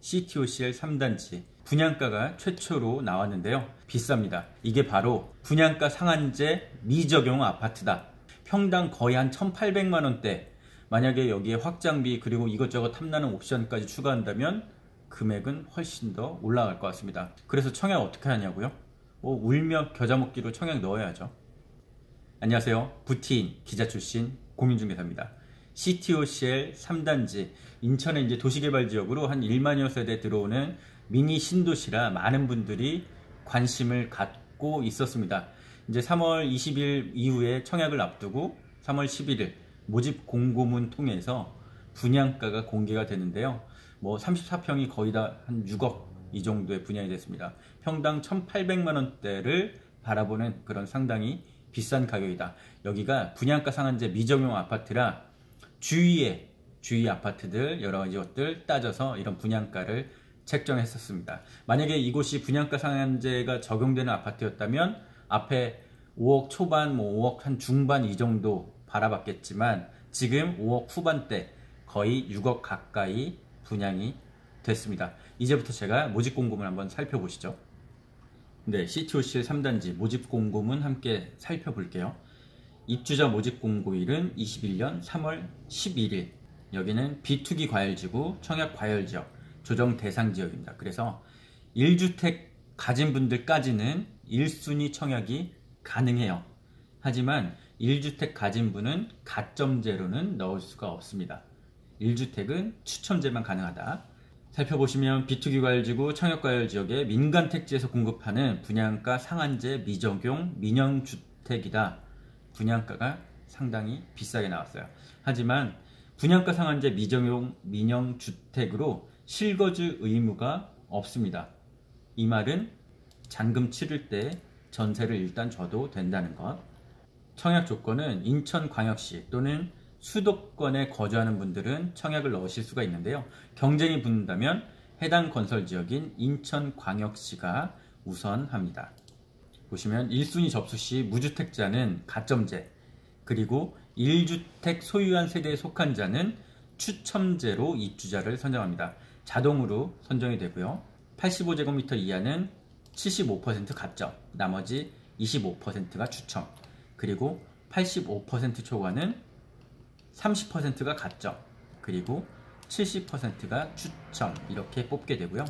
CTOCL 3단지 분양가가 최초로 나왔는데요. 비쌉니다. 이게 바로 분양가 상한제 미적용 아파트다. 평당 거의 한 1,800만원대. 만약에 여기에 확장비 그리고 이것저것 탐나는 옵션까지 추가한다면 금액은 훨씬 더 올라갈 것 같습니다. 그래서 청약 어떻게 하냐고요? 울며 겨자 먹기로 청약 넣어야죠. 안녕하세요. 부티인 기자 출신 공인중개사입니다. CTOCL 3단지 인천의 이제 도시개발지역으로 한 1만여 세대 들어오는 미니 신도시라 많은 분들이 관심을 갖고 있었습니다. 이제 3월 20일 이후에 청약을 앞두고 3월 11일 모집 공고문 통해서 분양가가 공개가 되는데요. 34평이 거의 다 한 6억 이 정도에 분양이 됐습니다. 평당 1,800만원대를 바라보는 그런 상당히 비싼 가격이다. 여기가 분양가 상한제 미적용 아파트라 주위 아파트들 여러가지 것들 따져서 이런 분양가를 책정했었습니다. 만약에 이곳이 분양가 상한제가 적용되는 아파트였다면 앞에 5억 초반, 5억 한 중반 이 정도 바라봤겠지만 지금 5억 후반대 거의 6억 가까이 분양이 됐습니다. 이제부터 제가 모집 공고문 한번 살펴보시죠. 네, CTOCL 3단지 모집 공고문 함께 살펴볼게요. 입주자 모집 공고일은 21년 3월 11일. 여기는 비투기 과열지구, 청약 과열지역, 조정 대상 지역입니다. 그래서 1주택 가진 분들까지는 1순위 청약이 가능해요. 하지만 1주택 가진 분은 가점제로는 넣을 수가 없습니다. 1주택은 추첨제만 가능하다. 살펴보시면 비투기 과열지구, 청약 과열지역에 민간택지에서 공급하는 분양가 상한제 미적용 민영주택이다. 분양가가 상당히 비싸게 나왔어요. 하지만 분양가 상한제 미적용 민영주택으로 실거주 의무가 없습니다. 이 말은 잔금 치를 때 전세를 일단 줘도 된다는 것. 청약 조건은 인천광역시 또는 수도권에 거주하는 분들은 청약을 넣으실 수가 있는데요. 경쟁이 붙는다면 해당 건설지역인 인천광역시가 우선합니다. 보시면 1순위 접수 시 무주택자는 가점제, 그리고 1주택 소유한 세대에 속한 자는 추첨제로 입주자를 선정합니다. 자동으로 선정이 되고요. 85제곱미터 이하는 75% 가점, 나머지 25%가 추첨, 그리고 85% 초과는 30%가 가점, 그리고 70%가 추첨, 이렇게 뽑게 되고요.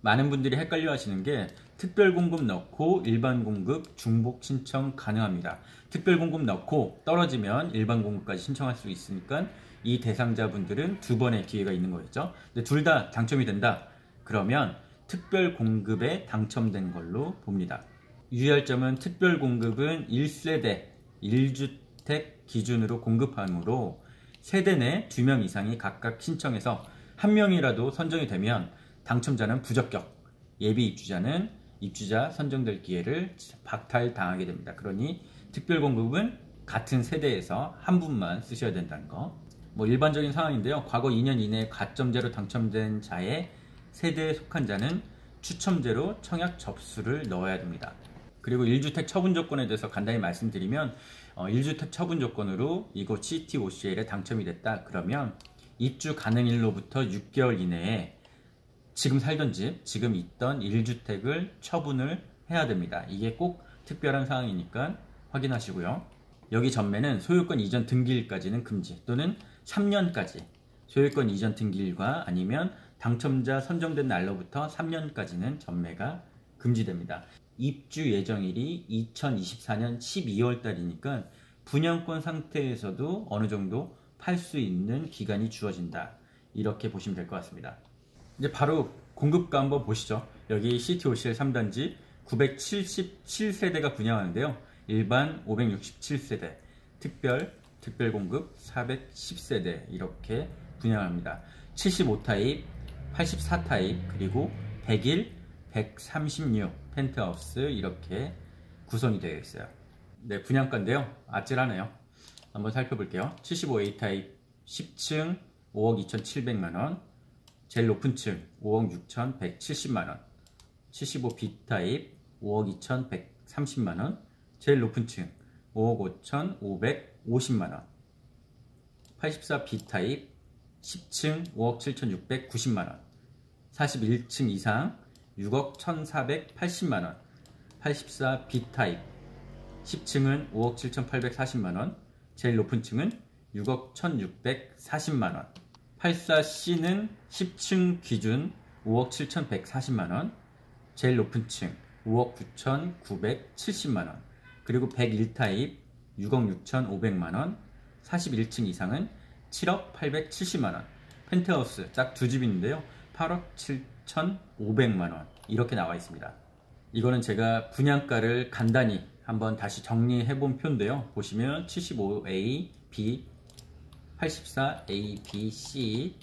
많은 분들이 헷갈려 하시는 게 특별공급 넣고 일반공급 중복 신청 가능합니다. 특별공급 넣고 떨어지면 일반공급까지 신청할 수 있으니까 이 대상자분들은 두 번의 기회가 있는 거겠죠. 근데 둘 다 당첨이 된다. 그러면 특별공급에 당첨된 걸로 봅니다. 유의할 점은 특별공급은 1세대 1주택 기준으로 공급하므로 세대 내 2명 이상이 각각 신청해서 한 명이라도 선정이 되면 당첨자는 부적격, 예비 입주자는 입주자 선정될 기회를 박탈당하게 됩니다. 그러니 특별공급은 같은 세대에서 한 분만 쓰셔야 된다는 거. 일반적인 상황인데요. 과거 2년 이내에 가점제로 당첨된 자의 세대에 속한 자는 추첨제로 청약 접수를 넣어야 됩니다. 그리고 1주택 처분 조건에 대해서 간단히 말씀드리면 1주택 처분 조건으로 이곳 CTOCL에 당첨이 됐다. 그러면 입주 가능일로부터 6개월 이내에 지금 살던 집, 지금 있던 1주택을 처분을 해야 됩니다. 이게 꼭 특별한 사항이니까 확인하시고요. 여기 전매는 소유권 이전 등기일까지는 금지, 또는 3년까지 소유권 이전 등기일과 아니면 당첨자 선정된 날로부터 3년까지는 전매가 금지됩니다. 입주 예정일이 2024년 12월 달이니까 분양권 상태에서도 어느 정도 팔 수 있는 기간이 주어진다. 이렇게 보시면 될 것 같습니다. 이제 바로 공급가 한번 보시죠. 여기 CTOCL 3단지 977세대가 분양하는데요. 일반 567세대, 특별공급 410세대 이렇게 분양합니다. 75타입, 84타입, 그리고 101, 136 펜트하우스 이렇게 구성이 되어 있어요. 네, 분양가인데요. 아찔하네요. 한번 살펴볼게요. 75A 타입 10층 5억 2,700만원, 제일 높은 층 5억 6,170만원, 75B 타입 5억 2,130만원, 제일 높은 층 5억 5,550만원, 84B 타입 10층 5억 7,690만원, 41층 이상 6억 1480만원, 84 B타입 10층은 5억 7840만원, 제일 높은 층은 6억 1640만원, 84C는 10층 기준 5억 7140만원, 제일 높은 층 5억 9970만원, 그리고 101타입 6억 6500만원, 41층 이상은 7억 870만원, 펜트하우스 딱 두 집 있는데요 8억 7500만원 이렇게 나와 있습니다. 이거는 제가 분양가를 간단히 한번 다시 정리해 본 표인데요. 보시면 75A, B, 84 A, B, C,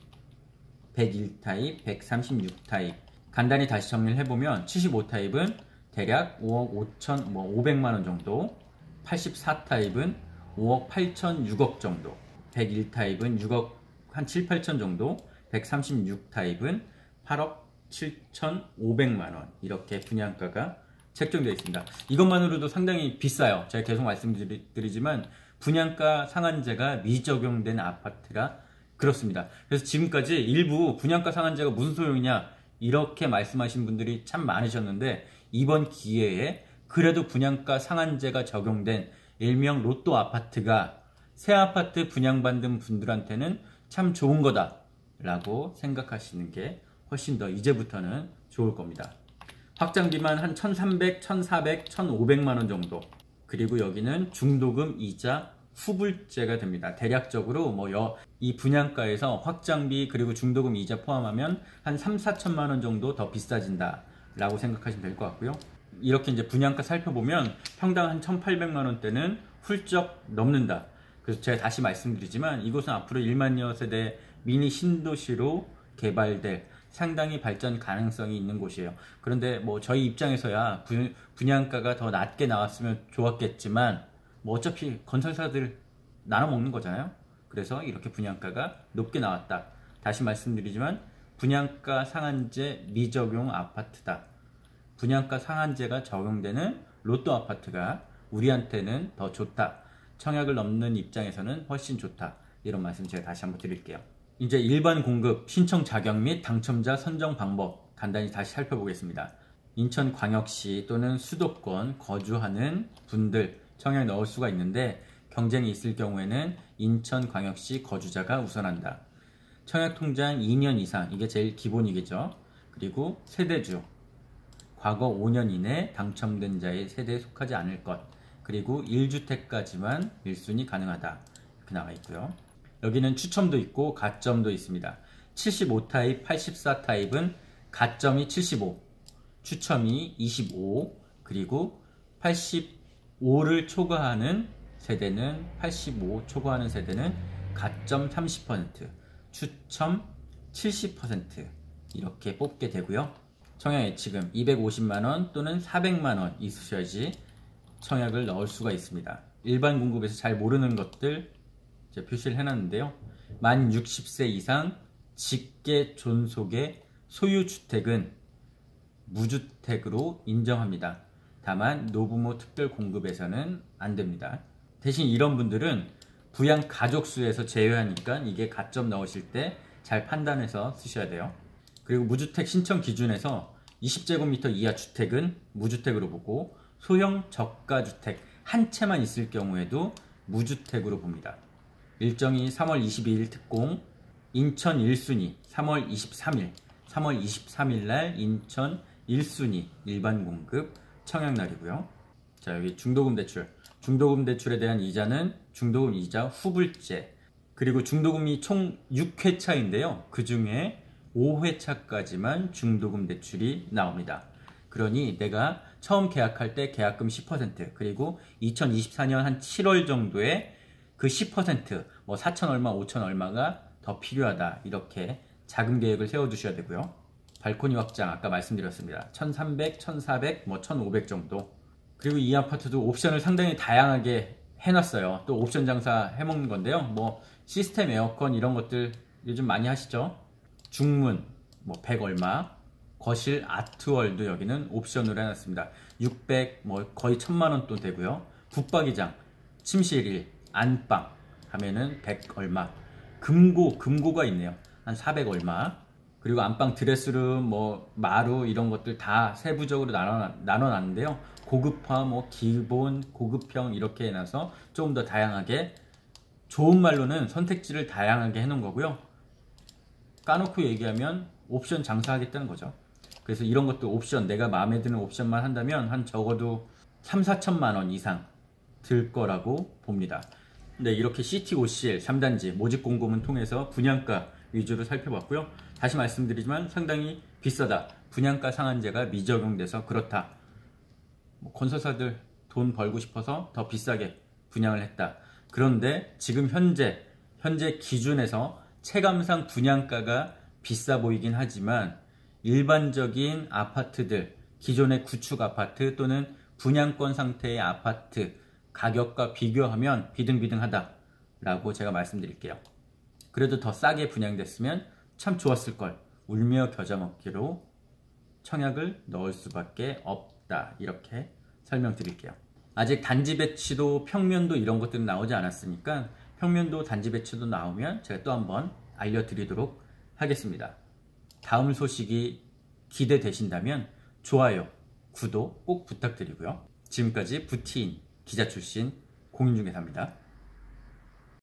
101 타입, 136 타입 간단히 다시 정리를 해보면 75 타입은 대략 5억 500만원 정도, 84 타입은 5억 8천 6억 정도, 101 타입은 6억 한 7, 8천 정도, 136 타입은 8억 7,500만원 이렇게 분양가가 책정되어 있습니다. 이것만으로도 상당히 비싸요. 제가 계속 말씀드리지만 분양가 상한제가 미적용된 아파트가 그렇습니다. 그래서 지금까지 일부 분양가 상한제가 무슨 소용이냐 이렇게 말씀하신 분들이 참 많으셨는데 이번 기회에 그래도 분양가 상한제가 적용된 일명 로또 아파트가 새 아파트 분양받는 분들한테는 참 좋은 거다 라고 생각하시는 게 훨씬 더 이제부터는 좋을 겁니다. 확장비만 한 1,300, 1,400, 1,500만원 정도, 그리고 여기는 중도금 이자 후불제가 됩니다. 대략적으로 이 분양가에서 확장비 그리고 중도금 이자 포함하면 한 3, 4천만원 정도 더 비싸진다 라고 생각하시면 될 것 같고요. 이렇게 이제 분양가 살펴보면 평당 한 1,800만원대는 훌쩍 넘는다. 그래서 제가 다시 말씀드리지만 이곳은 앞으로 1만여 세대 미니 신도시로 개발될 상당히 발전 가능성이 있는 곳이에요. 그런데 저희 입장에서야 분양가가 더 낮게 나왔으면 좋았겠지만 어차피 건설사들 나눠 먹는 거잖아요. 그래서 이렇게 분양가가 높게 나왔다. 다시 말씀드리지만 분양가 상한제 미적용 아파트다. 분양가 상한제가 적용되는 로또 아파트가 우리한테는 더 좋다. 청약을 넘는 입장에서는 훨씬 좋다. 이런 말씀 제가 다시 한번 드릴게요. 이제 일반 공급 신청 자격 및 당첨자 선정 방법 간단히 다시 살펴보겠습니다. 인천광역시 또는 수도권 거주하는 분들 청약에 넣을 수가 있는데 경쟁이 있을 경우에는 인천광역시 거주자가 우선한다. 청약통장 2년 이상 이게 제일 기본이겠죠. 그리고 세대주 과거 5년 이내 당첨된 자의 세대에 속하지 않을 것, 그리고 1주택까지만 1순위 가능하다 이렇게 나와 있고요. 여기는 추첨도 있고 가점도 있습니다. 75 타입, 84 타입은 가점이 75, 추첨이 25, 그리고 85를 초과하는 세대는 85 초과하는 세대는 가점 30%, 추첨 70% 이렇게 뽑게 되고요. 청약 예치금 250만원 또는 400만원 있으셔야지 청약을 넣을 수가 있습니다. 일반 공급에서 잘 모르는 것들 제가 표시를 해놨는데요. 만 60세 이상 직계 존속의 소유주택은 무주택으로 인정합니다. 다만 노부모 특별 공급에서는 안됩니다. 대신 이런 분들은 부양 가족수에서 제외하니까 이게 가점 넣으실 때 잘 판단해서 쓰셔야 돼요. 그리고 무주택 신청 기준에서 20제곱미터 이하 주택은 무주택으로 보고 소형 저가주택 한 채만 있을 경우에도 무주택으로 봅니다. 일정이 3월 22일 특공, 인천 1순위 3월 23일 날 인천 1순위 일반 공급 청약날이고요. 자, 여기 중도금 대출. 중도금 대출에 대한 이자는 중도금 이자 후불제. 그리고 중도금이 총 6회차인데요. 그 중에 5회차까지만 중도금 대출이 나옵니다. 그러니 내가 처음 계약할 때 계약금 10%, 그리고 2024년 한 7월 정도에 그 10%, 4천 얼마, 5천 얼마가 더 필요하다. 이렇게 자금 계획을 세워두셔야 되고요. 발코니 확장 아까 말씀드렸습니다. 1300, 1400, 1500 정도. 그리고 이 아파트도 옵션을 상당히 다양하게 해놨어요. 또 옵션 장사 해먹는 건데요. 시스템 에어컨 이런 것들 요즘 많이 하시죠. 중문 100 얼마, 거실 아트월도 여기는 옵션으로 해놨습니다. 600, 거의 1000만원 돈 되고요. 붙박이장, 침실 1, 안방 하면은 100 얼마. 금고가 있네요. 한 400 얼마. 그리고 안방 드레스룸, 뭐 마루 이런 것들 다 세부적으로 나눠놨는데요. 고급화, 뭐 기본, 고급형 이렇게 해놔서 조금 더 다양하게, 좋은 말로는 선택지를 다양하게 해놓은 거고요. 까놓고 얘기하면 옵션 장사하겠다는 거죠. 그래서 이런 것도 옵션, 내가 마음에 드는 옵션만 한다면 한 적어도 3, 4천만 원 이상 들 거라고 봅니다. 네, 이렇게 시티 OCL 3단지 모집 공고문 통해서 분양가 위주로 살펴봤고요. 다시 말씀드리지만 상당히 비싸다, 분양가 상한제가 미적용돼서 그렇다, 뭐 건설사들 돈 벌고 싶어서 더 비싸게 분양을 했다. 그런데 지금 현재 기준에서 체감상 분양가가 비싸 보이긴 하지만 일반적인 아파트들, 기존의 구축 아파트 또는 분양권 상태의 아파트 가격과 비교하면 비등비등하다 라고 제가 말씀드릴게요. 그래도 더 싸게 분양됐으면 참 좋았을 걸, 울며 겨자 먹기로 청약을 넣을 수밖에 없다, 이렇게 설명드릴게요. 아직 단지 배치도 평면도 이런 것들은 나오지 않았으니까 평면도 단지 배치도 나오면 제가 또 한번 알려드리도록 하겠습니다. 다음 소식이 기대되신다면 좋아요, 구독 꼭 부탁드리고요. 지금까지 부티인 기자 출신 공인중개사입니다.